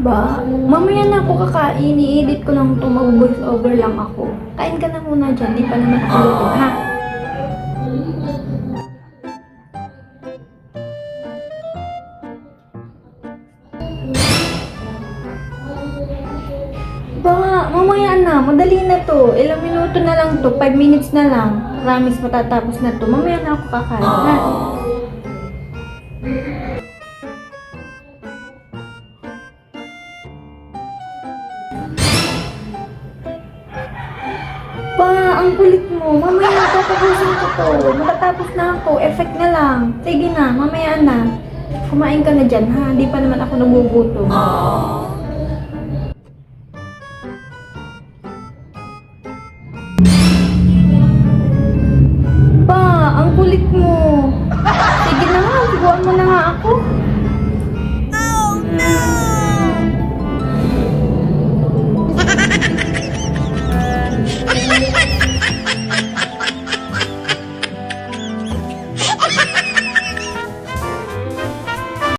Ba, mamaya na ako kakain. I-edit ko lang ito. Mag-voice over lang ako. Kain ka na muna dyan. Di pa naman ako luto, ha? Ba, mamaya na. Madali na to. Ilang minuto na lang to. 5 minutes na lang. Promise matatapos na to. Mamaya na ako kakain, ha? Pa, ang kulit mo. Mamaya na tatapusin ko to. Matatapos na ako. Effect na lang. Sige na, mamaya na. Kumain ka na dyan, ha? Di pa naman ako nagugutom.